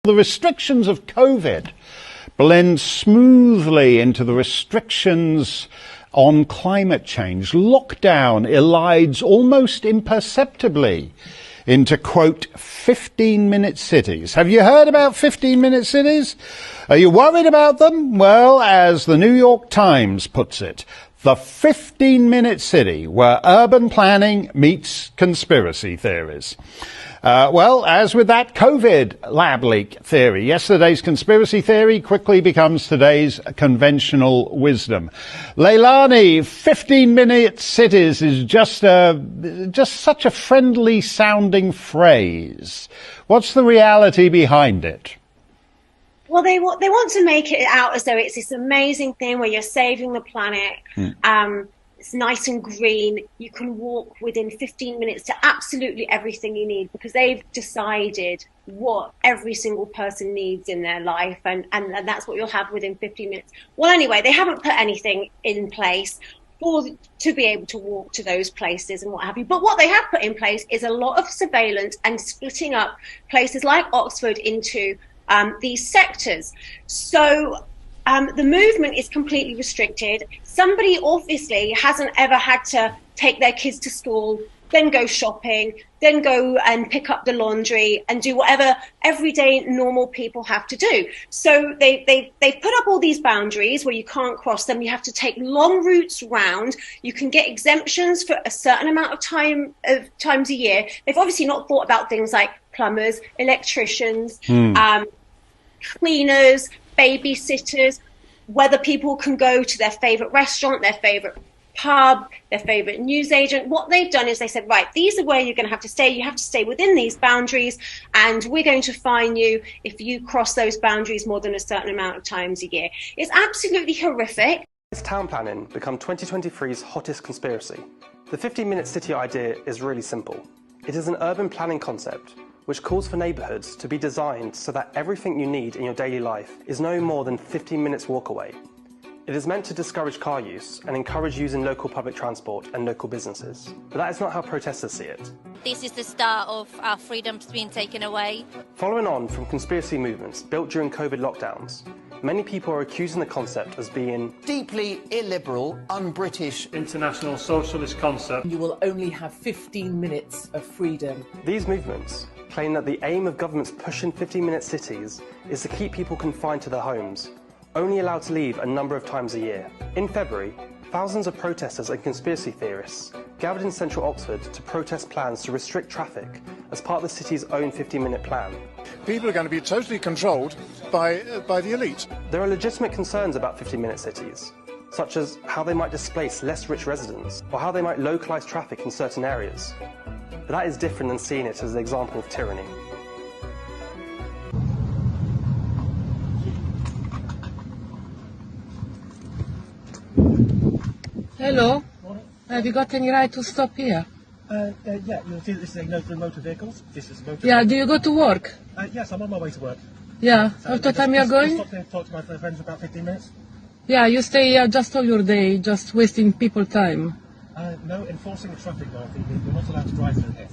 The restrictions of COVID blend smoothly into the restrictions on climate change. Lockdown elides almost imperceptibly into, quote, 15-minute cities. Have you heard about 15-minute cities? Are you worried about them? Well, as the New York Times puts it, the 15-minute city where urban planning meets conspiracy theories. Well, as with that COVID lab leak theory, yesterday's conspiracy theory quickly becomes today's conventional wisdom. Leilani, 15-minute cities is just such a friendly sounding phrase. What's the reality behind it? Well, they want to make it out as though it's this amazing thing where you're saving the planet. It's nice and green. You can walk within 15 minutes to absolutely everything you need because they've decided what every single person needs in their life. And that's what you'll have within 15 minutes. Well, anyway, they haven't put anything in place to be able to walk to those places and what have you. But what they have put in place is a lot of surveillance and splitting up places like Oxford into these sectors. So the movement is completely restricted. Somebody obviously hasn't ever had to take their kids to school, then go shopping, then go and pick up the laundry and do whatever everyday normal people have to do. So they've put up all these boundaries where you can't cross them. You have to take long routes round. You can get exemptions for a certain amount of times a year. They've obviously not thought about things like plumbers, electricians, cleaners, babysitters, whether people can go to their favorite restaurant, their favorite pub, their favorite newsagent. What they've done is they said, right, these are where you're going to have to stay. You have to stay within these boundaries, and we're going to fine you if you cross those boundaries more than a certain amount of times a year. It's absolutely horrific. Has town planning become 2023's hottest conspiracy? The 15-minute city idea is really simple. It is an urban planning concept which calls for neighbourhoods to be designed so that everything you need in your daily life is no more than 15 minutes walk away. It is meant to discourage car use and encourage using local public transport and local businesses. But that is not how protesters see it. This is the start of our freedoms being taken away. Following on from conspiracy movements built during COVID lockdowns, many people are accusing the concept as being deeply illiberal, un-British, international socialist concept. You will only have 15 minutes of freedom. These movements claim that the aim of governments pushing 15-minute cities is to keep people confined to their homes, only allowed to leave a number of times a year. In February, thousands of protesters and conspiracy theorists gathered in central Oxford to protest plans to restrict traffic as part of the city's own 15-minute plan. People are going to be totally controlled by the elite. There are legitimate concerns about 15-minute cities, such as how they might displace less rich residents or how they might localise traffic in certain areas. But that is different than seeing it as an example of tyranny. Hello. Have you got any right to stop here? Yeah, you'll see that this is a no through motor vehicles. This is motor. Yeah, do you go to work? Yes, I'm on my way to work. Yeah, so what time you're going? Stop here to talk to my friends for about 15 minutes. Yeah, you stay here just all your day, just wasting people time. No, enforcing the traffic law. You're not allowed to drive through here.